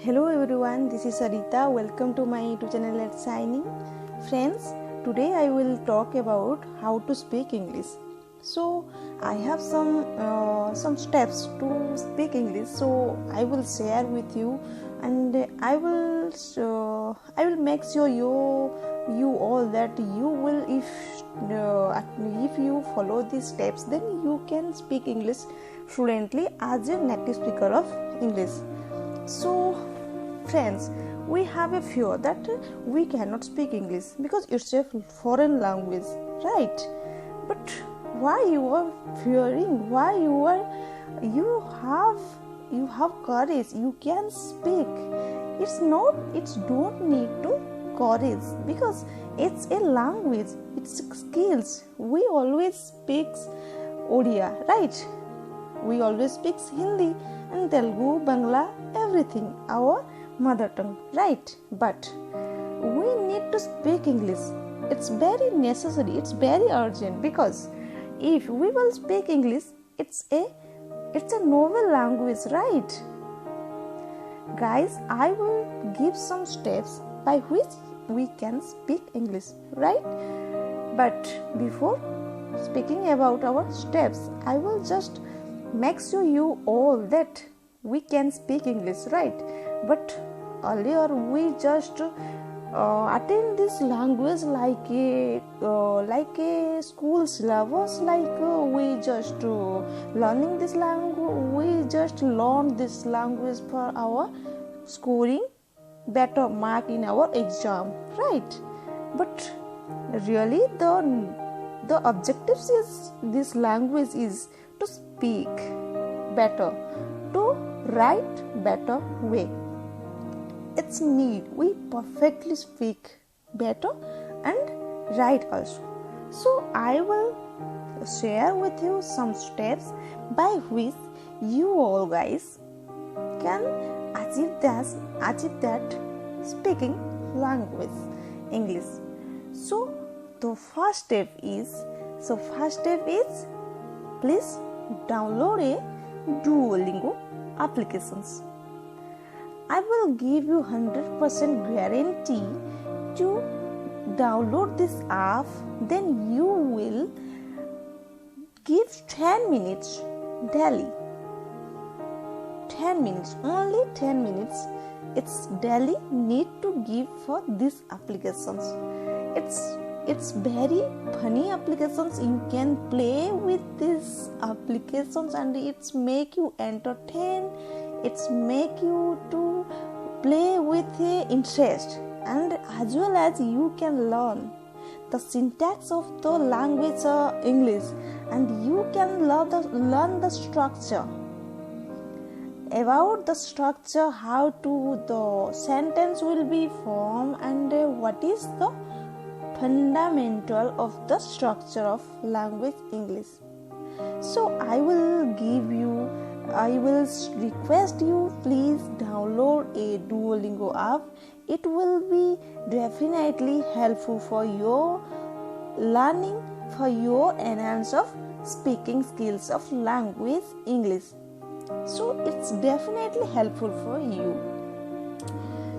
Hello everyone, this is Sarita. Welcome to my YouTube channel Let's Shining. Friends, today I will talk about how to speak English. So I have some steps to speak English. So I will share with you, and I will make sure you all that you will if you follow these steps, then you can speak English fluently as a native speaker of English. So friends, we have a fear that we cannot speak English because it's a foreign language, right? But why you are fearing? Why you have courage? You can speak. It's don't need to courage because it's a language. It's skills. We always speak Odia, right? We always speak Hindi and Telugu, Bangla, everything, our mother tongue, right? But we need to speak English. It's very necessary, it's very urgent, because if we will speak English, it's a novel language, right? Guys, I will give some steps by which we can speak English, right? But before speaking about our steps, I will just make sure you all that we can speak English, right? But earlier we just attend this language like a school syllabus, we just learning this language. We just learn this language for our scoring better mark in our exam, right? But really the objectives is this language is to speak better, to write better way. It's need we perfectly speak better and write also. So I will share with you some steps by which you all guys can achieve that speaking language English. So the first step is please download a Duolingo applications. I will give you 100% guarantee to download this app. Then you will give 10 minutes daily. 10 minutes, only 10 minutes. It's daily need to give for these applications. It's very funny applications. You can play with these applications and it's make you entertain. It's make you to play with interest, and as well as you can learn the syntax of the language English, and you can learn the structure. About the structure, how to the sentence will be formed, and what is the fundamental of the structure of language English. So I will request you, please download a Duolingo app. It will be definitely helpful for your learning, for your enhance of speaking skills of language English. So it's definitely helpful for you.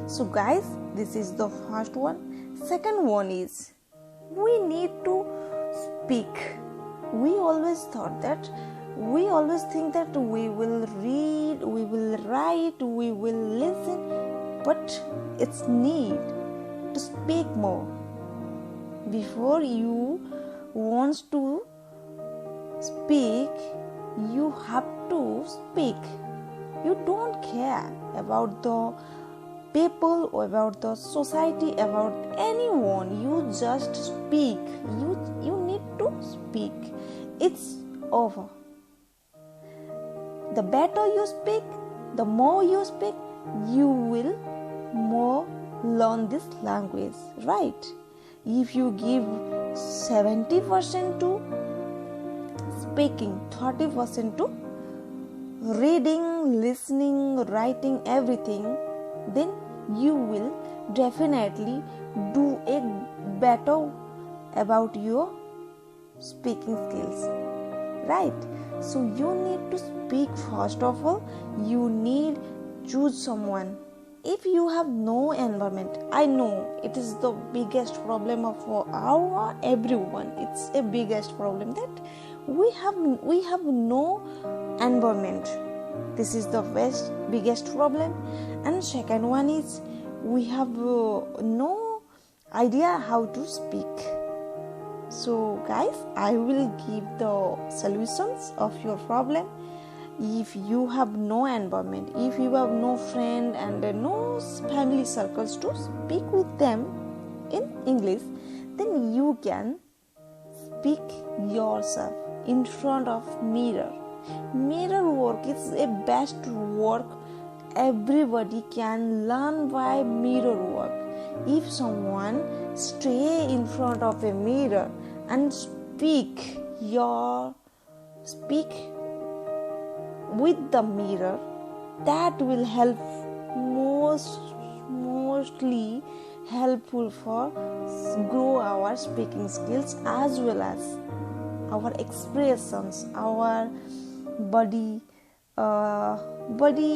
So guys, this is the first one. Second one is we need to speak. We always think that we will read, we will write, we will listen, but it's need to speak more. Before you want to speak, you have to speak. You don't care about the people or about the society, about anyone. You just speak. You need to speak. It's over. The better you speak, the more you speak, you will more learn this language, right? If you give 70% to speaking, 30% to reading, listening, writing, everything, then you will definitely do a better about your speaking skills, right? So you need to speak. First of all, you need choose someone if you have no environment, I know it is the biggest problem of our everyone. It's a biggest problem that we have no environment. This is the biggest problem. And second one is we have no idea how to speak. So guys, I will give the solutions of your problem. If you have no environment, if you have no friend and no family circles to speak with them in English, then you can speak yourself in front of mirror. Mirror work is a best work. Everybody can learn by mirror work. If someone stay in front of a mirror and speak with the mirror, that will help mostly helpful for grow our speaking skills as well as our expressions, our body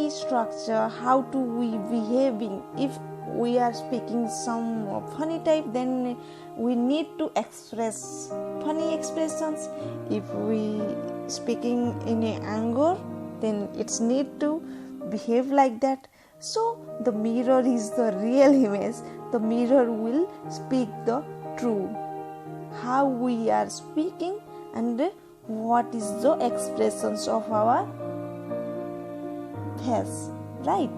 structure, how to we behaving. If we are speaking some funny type, then we need to express funny expressions. If we speaking in a anger, then it's need to behave like that. So the mirror is the real image. The mirror will speak the true, how we are speaking and what is the expressions of our face, right?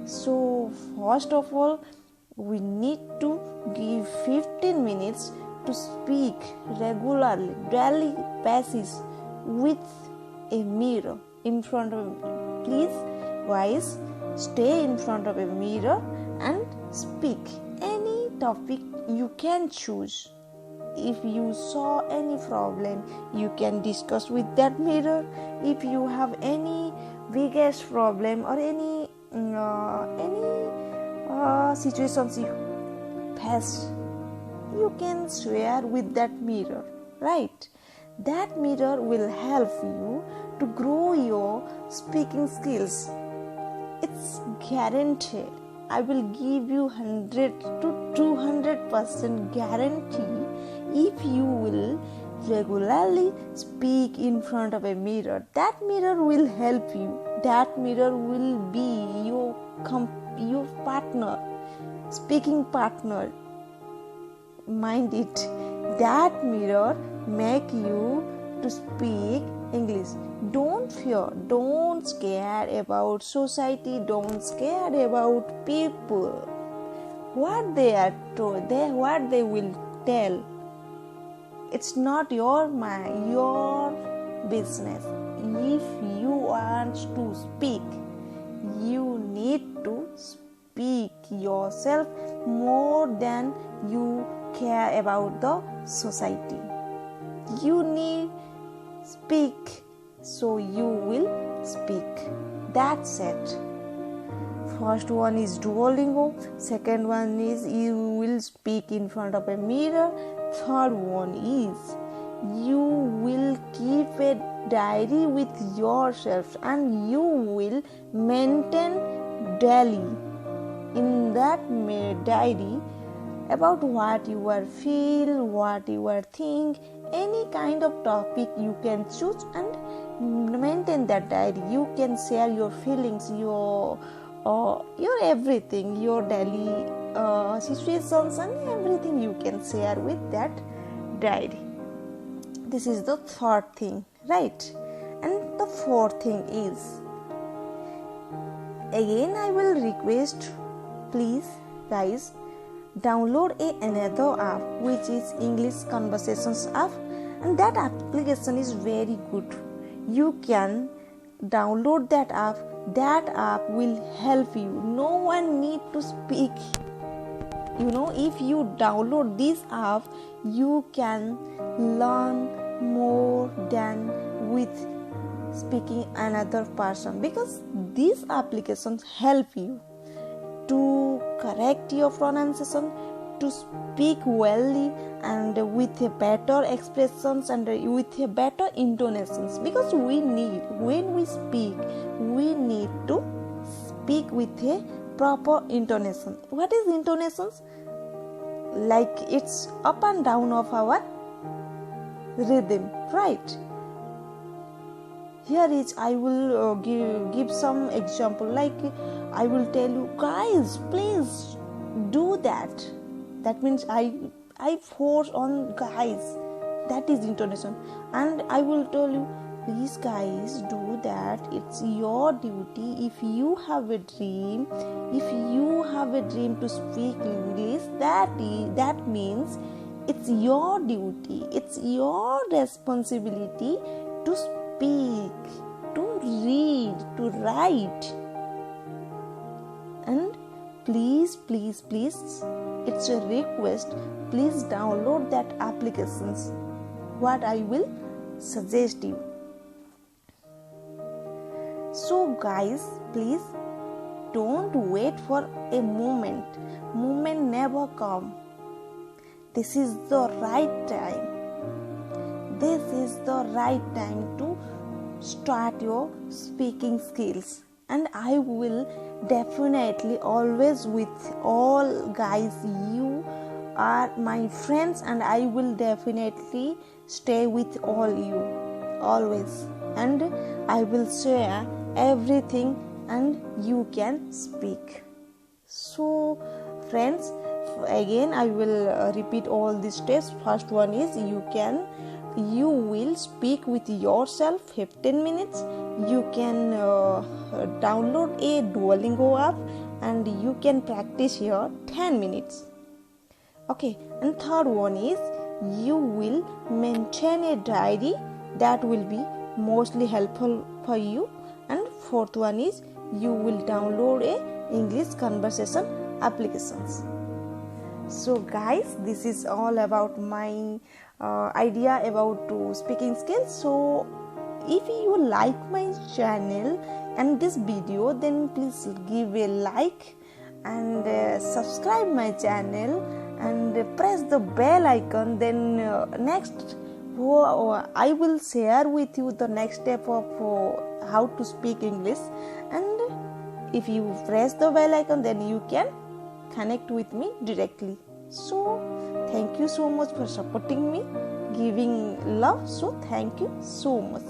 So first of all, we need to give 15 minutes to speak regularly, daily basis with a mirror in front of you. Please guys, stay in front of a mirror and speak any topic you can choose. If you saw any problem, you can discuss with that mirror. If you have any biggest problem or any situations you face, you can share with that mirror, right? That mirror will help you to grow your speaking skills. It's guaranteed. I will give you 100 to 200% guarantee. If you will regularly speak in front of a mirror, that mirror will help you. That mirror will be your partner, speaking partner. Mind it. That mirror make you to speak English. Don't fear, don't scare about society, don't scare about people. What they are told, what they will tell. It's not your business. If you want to speak, you need to speak yourself more than you care about the society. You need speak, so you will speak. That's it. First one is Duolingo. Second one is you will speak in front of a mirror. Third one is you will keep a diary with yourself and you will maintain daily in that diary about what you are feel, what you are think, any kind of topic you can choose and maintain that diary. You can share your feelings, your everything, your daily situations and everything you can share with that diary. This is the third thing, right? And the fourth thing is, again I will request, please guys, download another app which is English Conversations app, and that application is very good. You can download that app. That app will help you. No one need to speak. If you download this app, you can learn more than with speaking another person, because these applications help you to correct your pronunciation, to speak well and with a better expressions and with a better intonations, because when we speak, we need to speak with a proper intonation. What is intonations? Like it's up and down of our rhythm, right? Here is I will give some example. Like I will tell you, guys, please do that. That means I force on guys. That is intonation. And I will tell you, please guys, do that. It's your duty. If you have a dream to speak English, that means it's your duty, it's your responsibility to speak, to read, to write. And please, it's a request, please download that applications. What I will suggest you. So guys, please don't wait for a moment. Moment never come. This is the right time. This is the right time to start your speaking skills. And I will definitely always with all guys, you are my friends, and I will definitely stay with all you always. And I will share everything and you can speak. So friends, again I will repeat all these steps. First one is you will speak with yourself 15 minutes. You can download a Duolingo app and you can practice here 10 minutes. Okay, and third one is you will maintain a diary. That will be mostly helpful for you. And fourth one is you will download a English conversation applications. So guys, this is all about my idea about speaking skills. So if you like my channel and this video, then please give a like and subscribe my channel and press the bell icon. Then next I will share with you the next step of how to speak English. And if you press the bell icon, then you can connect with me directly. So thank you so much for supporting me, giving love. So thank you so much.